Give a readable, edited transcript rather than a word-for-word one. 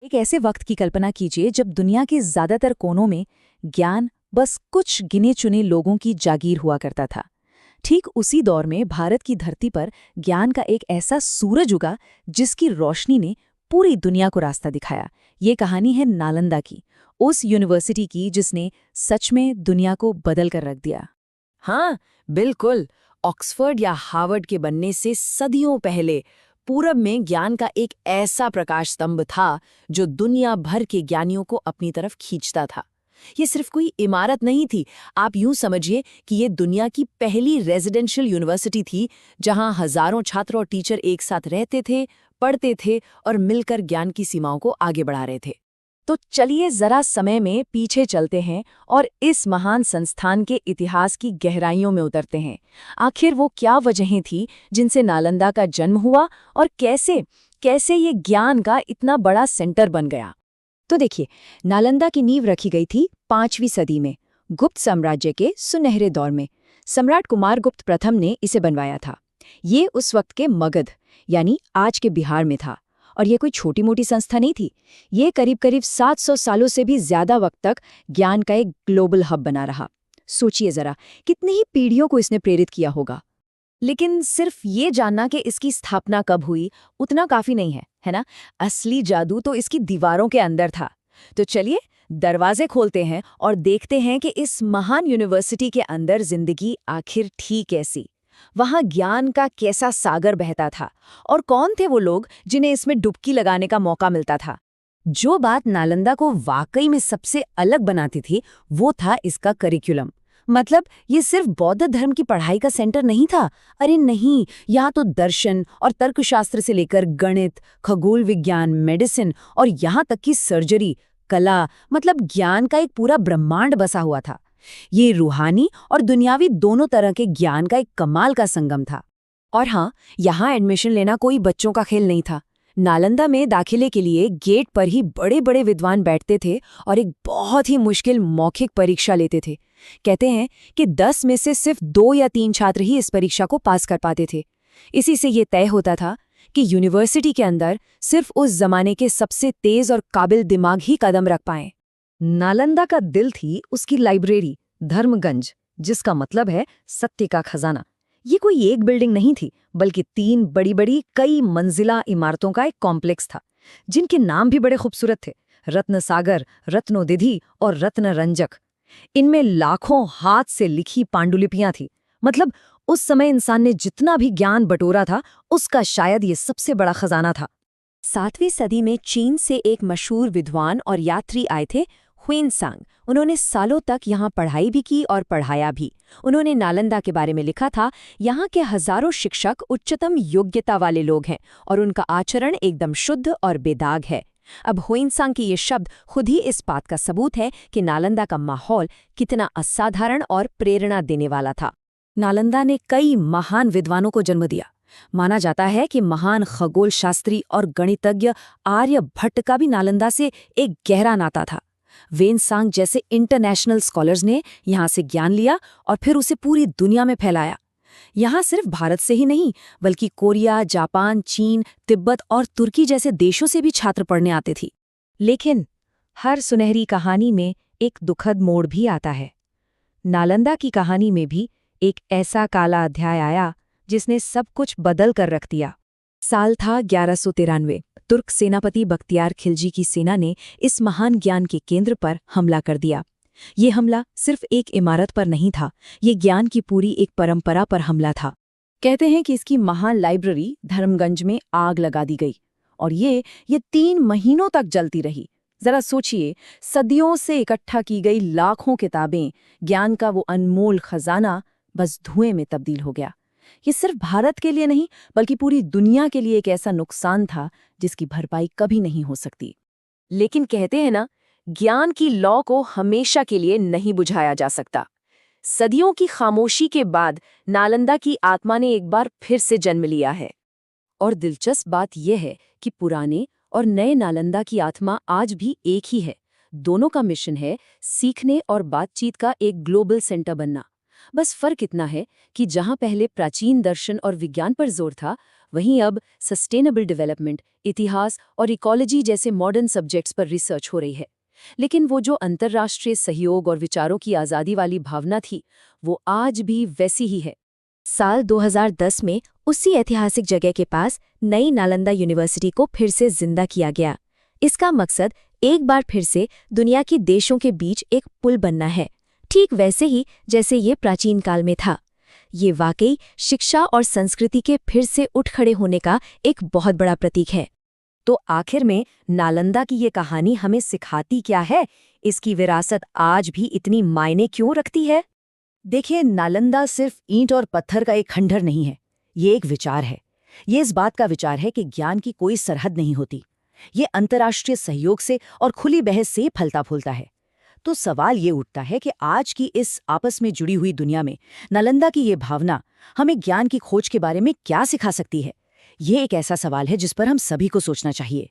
एक ऐसे वक्त की कल्पना कीजिए जब दुनिया के ज्यादातर कोनों में ज्ञान बस कुछ गिने चुने लोगों की जागीर हुआ करता था। ठीक उसी दौर में भारत की धरती पर ज्ञान का एक ऐसा सूरज उगा जिसकी रोशनी ने पूरी दुनिया को रास्ता दिखाया। ये कहानी है नालंदा की, उस यूनिवर्सिटी की जिसने सच में दुनिया को बदल कर रख दिया। हाँ, बिल्कुल। ऑक्सफोर्ड या हार्वर्ड के बनने से सदियों पहले पूरब में ज्ञान का एक ऐसा प्रकाश स्तंभ था जो दुनिया भर के ज्ञानियों को अपनी तरफ खींचता था। ये सिर्फ कोई इमारत नहीं थी, आप यूं समझिए कि ये दुनिया की पहली रेजिडेंशियल यूनिवर्सिटी थी जहां हजारों छात्र और टीचर एक साथ रहते थे, पढ़ते थे और मिलकर ज्ञान की सीमाओं को आगे बढ़ा रहे थे। तो चलिए जरा समय में पीछे चलते हैं और इस महान संस्थान के इतिहास की गहराइयों में उतरते हैं। आखिर वो क्या वजहें थी जिनसे नालंदा का जन्म हुआ और कैसे कैसे ये ज्ञान का इतना बड़ा सेंटर बन गया। तो देखिए, नालंदा की नींव रखी गई थी 5वीं सदी में, गुप्त साम्राज्य के सुनहरे दौर में। सम्राट कुमारगुप्त प्रथम ने इसे बनवाया था। ये उस वक्त के मगध यानी आज के बिहार में था। और ये कोई छोटी मोटी संस्था नहीं थी। ये करीब करीब 700 सालों से भी ज्यादा वक्त तक ज्ञान का एक ग्लोबल हब बना रहा। सोचिए जरा, कितनी ही पीढ़ियों को इसने प्रेरित किया होगा। लेकिन सिर्फ ये जानना कि इसकी स्थापना कब हुई उतना काफी नहीं है ना? असली जादू तो इसकी दीवारों के अंदर था। तो चलिए दरवाजे खोलते हैं और देखते हैं कि इस महान यूनिवर्सिटी के अंदर जिंदगी आखिर थी कैसी। वहां ज्ञान का कैसा सागर बहता था और कौन थे वो लोग जिन्हें इसमें डुबकी लगाने का मौका मिलता था। जो बात नालंदा को वाकई में सबसे अलग बनाती थी वो था इसका करिकुलम। मतलब ये सिर्फ बौद्ध धर्म की पढ़ाई का सेंटर नहीं था। अरे नहीं, यहाँ तो दर्शन और तर्कशास्त्र से लेकर गणित, खगोल विज्ञान, मेडिसिन और यहाँ तक कि सर्जरी, कला, मतलब ज्ञान का एक पूरा ब्रह्मांड बसा हुआ था। ये रूहानी और दुनियावी दोनों तरह के ज्ञान का एक कमाल का संगम था। और हाँ, यहाँ एडमिशन लेना कोई बच्चों का खेल नहीं था। नालंदा में दाखिले के लिए गेट पर ही बड़े बड़े विद्वान बैठते थे और एक बहुत ही मुश्किल मौखिक परीक्षा लेते थे। कहते हैं कि 10 में से सिर्फ 2 या 3 छात्र ही इस परीक्षा को पास कर पाते थे। इसी से ये तय होता था कि यूनिवर्सिटी के अंदर सिर्फ उस जमाने के सबसे तेज और काबिल दिमाग ही कदम रख पाएं। नालंदा का दिल थी उसकी लाइब्रेरी धर्मगंज, जिसका मतलब है सत्य का खजाना। ये कोई एक बिल्डिंग नहीं थी, बल्कि 3 बड़ी बड़ी कई मंजिला इमारतों का एक कॉम्प्लेक्स था, जिनके नाम भी बड़े खूबसूरत थे: रत्न सागर, रत्नोदिधि और रत्न रंजक। इनमें लाखों हाथ से लिखी पांडुलिपियां थी। मतलब उस समय इंसान ने जितना भी ज्ञान बटोरा था उसका शायद ये सबसे बड़ा खजाना था। 7वीं सदी में चीन से एक मशहूर विद्वान और यात्री आए थे, ह्वेनसांग। उन्होंने सालों तक यहाँ पढ़ाई भी की और पढ़ाया भी। उन्होंने नालंदा के बारे में लिखा था, यहाँ के हजारों शिक्षक उच्चतम योग्यता वाले लोग हैं और उनका आचरण एकदम शुद्ध और बेदाग है। अब ह्वेनसांग के ये शब्द खुद ही इस बात का सबूत है कि नालंदा का माहौल कितना असाधारण और प्रेरणा देने वाला था। नालंदा ने कई महान विद्वानों को जन्म दिया। माना जाता है कि महान खगोल शास्त्री और गणितज्ञ आर्यभट्ट का भी नालंदा से एक गहरा नाता था। ह्वेनसांग जैसे इंटरनेशनल स्कॉलर्स ने यहाँ से ज्ञान लिया और फिर उसे पूरी दुनिया में फैलाया। यहाँ सिर्फ भारत से ही नहीं, बल्कि कोरिया, जापान, चीन, तिब्बत और तुर्की जैसे देशों से भी छात्र पढ़ने आते थे। लेकिन हर सुनहरी कहानी में एक दुखद मोड़ भी आता है। नालंदा की कहानी में भी एक ऐसा काला अध्याय आया जिसने सब कुछ बदल कर रख दिया। साल था 1193। तुर्क सेनापति बख्तियार खिलजी की सेना ने इस महान ज्ञान के केंद्र पर हमला कर दिया। ये हमला सिर्फ एक इमारत पर नहीं था, ये ज्ञान की पूरी एक परंपरा पर हमला था। कहते हैं कि इसकी महान लाइब्रेरी धर्मगंज में आग लगा दी गई और ये 3 महीनों तक जलती रही। जरा सोचिए, सदियों से इकट्ठा की गई लाखों किताबें, ज्ञान का वो अनमोल खजाना बस धुएं में तब्दील हो गया। ये सिर्फ भारत के लिए नहीं, बल्कि पूरी दुनिया के लिए एक ऐसा नुकसान था जिसकी भरपाई कभी नहीं हो सकती। लेकिन कहते हैं ना, ज्ञान की लौ को हमेशा के लिए नहीं बुझाया जा सकता। सदियों की खामोशी के बाद नालंदा की आत्मा ने एक बार फिर से जन्म लिया है। और दिलचस्प बात यह है कि पुराने और नए नालंदा की आत्मा आज भी एक ही है। दोनों का मिशन है सीखने और बातचीत का एक ग्लोबल सेंटर बनना। बस फर्क इतना है कि जहां पहले प्राचीन दर्शन और विज्ञान पर जोर था, वहीं अब सस्टेनेबल डेवलपमेंट, इतिहास और इकोलॉजी जैसे मॉडर्न सब्जेक्ट्स पर रिसर्च हो रही है। लेकिन वो जो अंतर्राष्ट्रीय सहयोग और विचारों की आज़ादी वाली भावना थी, वो आज भी वैसी ही है। साल 2010 में उसी ऐतिहासिक जगह के पास नई नालंदा यूनिवर्सिटी को फिर से जिंदा किया गया। इसका मकसद एक बार फिर से दुनिया के देशों के बीच एक पुल बनना है, ठीक वैसे ही जैसे ये प्राचीन काल में था। ये वाकई शिक्षा और संस्कृति के फिर से उठ खड़े होने का एक बहुत बड़ा प्रतीक है। तो आखिर में नालंदा की ये कहानी हमें सिखाती क्या है? इसकी विरासत आज भी इतनी मायने क्यों रखती है? देखिए, नालंदा सिर्फ ईंट और पत्थर का एक खंडहर नहीं है, ये एक विचार है। ये इस बात का विचार है कि ज्ञान की कोई सरहद नहीं होती। ये अंतर्राष्ट्रीय सहयोग से और खुली बहस से फलता फूलता है। तो सवाल ये उठता है कि आज की इस आपस में जुड़ी हुई दुनिया में नालंदा की ये भावना हमें ज्ञान की खोज के बारे में क्या सिखा सकती है? ये एक ऐसा सवाल है जिस पर हम सभी को सोचना चाहिए।